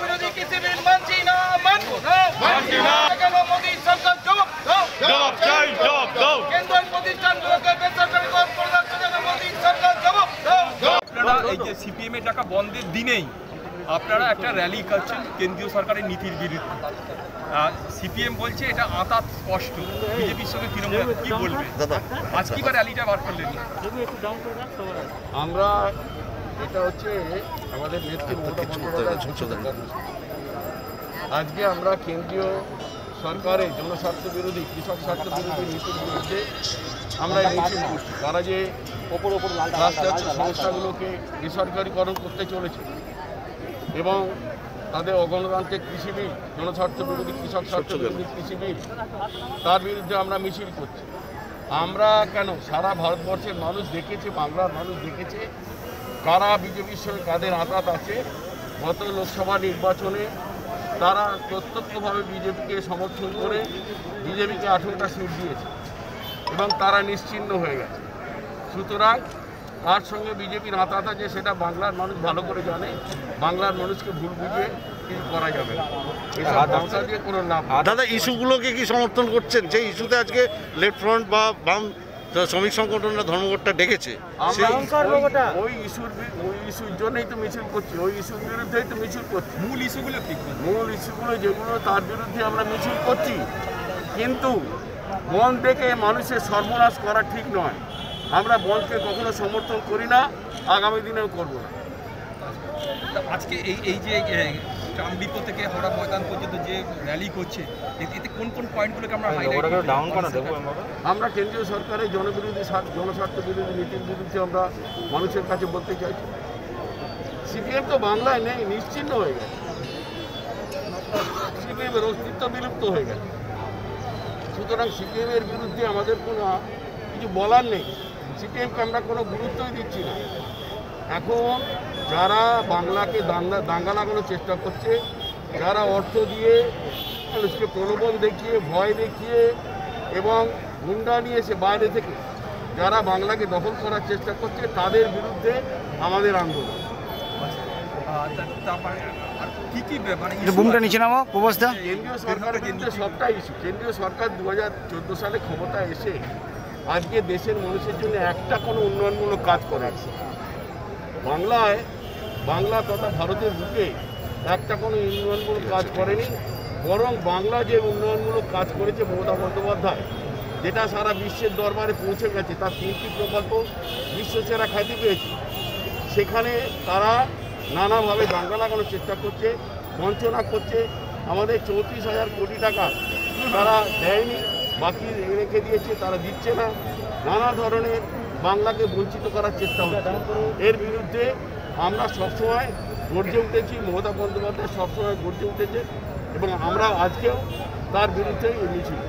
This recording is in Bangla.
বিরোধী কৃষি বিল মানছি না, মানবো না, মানছি না। কেন মোদী সরকার জবাব দাও, জবাব চাই, জবাব দাও। কেন্দ্রীয় প্রতিষ্ঠানগুলোকে বেসরকারিকরণ করার জন্য মোদী সরকার জবাব দাও। আপনারা এই যে সিপিএম এর ডাকা বন্ধের দিনেই আপনারা একটা র্যালি করছেন কেন্দ্রীয় সরকারের নীতির বিরুদ্ধে। সিপিএম বলছে এটা আঁতাত স্পষ্ট, বিজেপির সঙ্গে তৃণমূল কি বলবে? আজ কি র্যালিটা বার করলেন? আমরা এটা হচ্ছে আমাদের নেত্রী মমতা বন্দ্যোপাধ্যায় আজকে আমরা কেন্দ্রীয় সরকারের জনস্বার্থ বিরোধী কৃষক স্বার্থ বিরোধী নীতির বিরুদ্ধে আমরা মিছিল করছি। তারা যে রাষ্ট্রায়ত্ত সংস্থাগুলোকে বেসরকারিকরণ করতে চলেছে এবং তাদের অগণতান্ত্রিক কৃষি বিল, জনস্বার্থ বিরোধী কৃষক স্বার্থ বিরোধী কৃষি বিল, তার বিরুদ্ধে আমরা মিছিল করছি। আমরা কেন, সারা ভারতবর্ষের মানুষ দেখেছে, বাংলার মানুষ দেখেছে কারা বিজেপির সঙ্গে কাদের আঘাত আছে। গত লোকসভা নির্বাচনে তারা প্রত্যক্ষভাবে বিজেপিকে সমর্থন করে বিজেপিকে 18টা সিট দিয়েছে এবং তারা নিশ্চিহ্ন হয়ে গেছে। সুতরাং তার সঙ্গে বিজেপির আঘাত আছে সেটা বাংলার মানুষ ভালো করে জানে। বাংলার মানুষকে ভুল বুঝিয়ে কিছু করা যাবে না, এসব ভাষা দিয়ে কোনো লাভ। দাদা, ইস্যুগুলোকে কি সমর্থন করছেন? যে ইস্যুতে আজকে লেফট ফ্রন্ট বা বাম শ্রমিক সংগঠনরা ধর্মঘটটা ডেকেছে, ওই ইস্যুর জন্যই তো মিছিল করছি, ওই ইস্যুর বিরুদ্ধেই তো মিছিল করছি। মূল ইস্যুগুলো কি? মূল ইস্যুগুলো যেগুলো তার বিরুদ্ধে আমরা মিছিল করছি, কিন্তু বন্ধ দেখে মানুষের সর্বনাশ করা ঠিক নয়। আমরা বন্ধকে কখনো সমর্থন করি না, আগামী দিনেও করব না। আজকে এই যে ট্রামডিপো থেকে হাওড়া ময়দান পর্যন্ত যে র্যালি করছে, এতে কোন কোন পয়েন্টগুলোকে আমরা আমরা কেন্দ্রীয় সরকারের জনবিরোধী জনস্বার্থ বিরোধী নীতির বিরুদ্ধে আমরা মানুষের কাছে বলতে চাইছি। সিপিএম তো বাংলায় নেই, নিশ্চিহ্ন হয়ে গেছে, সিপিএমের অস্তিত্ব বিলুপ্ত হয়ে গেছে। সুতরাং সিপিএমের বিরুদ্ধে আমাদের কোনো কিছু বলার নেই। সিপিএমকে আমরা কোনো গুরুত্বই দিচ্ছি না। এখন যারা বাংলাকে দাঙ্গা লাগানোর চেষ্টা করছে, যারা অর্থ দিয়ে মানুষকে প্রলোভন দেখিয়ে, ভয় দেখিয়ে এবং গুন্ডা নিয়ে এসে বাইরে থেকে যারা বাংলাকে দখল করার চেষ্টা করছে, তাদের বিরুদ্ধে আমাদের আন্দোলন। কেন্দ্রীয় সরকারের বিরুদ্ধে সবটাই ইস্যু। কেন্দ্রীয় সরকার 2014 সালে ক্ষমতায় এসে আজকে দেশের মানুষের জন্য একটা কোনো উন্নয়নমূলক কাজ করে বাংলা তথা ভারতের বুকে একটা কোনো উন্নয়নমূলক কাজ করেনি। বরং বাংলা যে উন্নয়নমূলক কাজ করেছে মমতা বন্দ্যোপাধ্যায়, যেটা সারা বিশ্বের দরবারে পৌঁছে গেছে, তার 3টি প্রকল্প বিশ্বসেরা খ্যাতি পেয়েছে। সেখানে তারা নানাভাবে দাঙ্গা লাগানোর চেষ্টা করছে, বঞ্চনা করছে। আমাদের 34,000 কোটি টাকা তারা দেয়নি, বাকি রেখে দিয়েছে, তারা দিচ্ছে না। নানা ধরনের বাংলাকে বঞ্চিত করার চেষ্টা হচ্ছে। এর বিরুদ্ধে আমরা সবসময় গর্জে উঠেছি, মমতা বন্দ্যোপাধ্যায় সবসময় গর্জে উঠেছে এবং আমরা আজকেও তার বিরুদ্ধে এই মিছিল।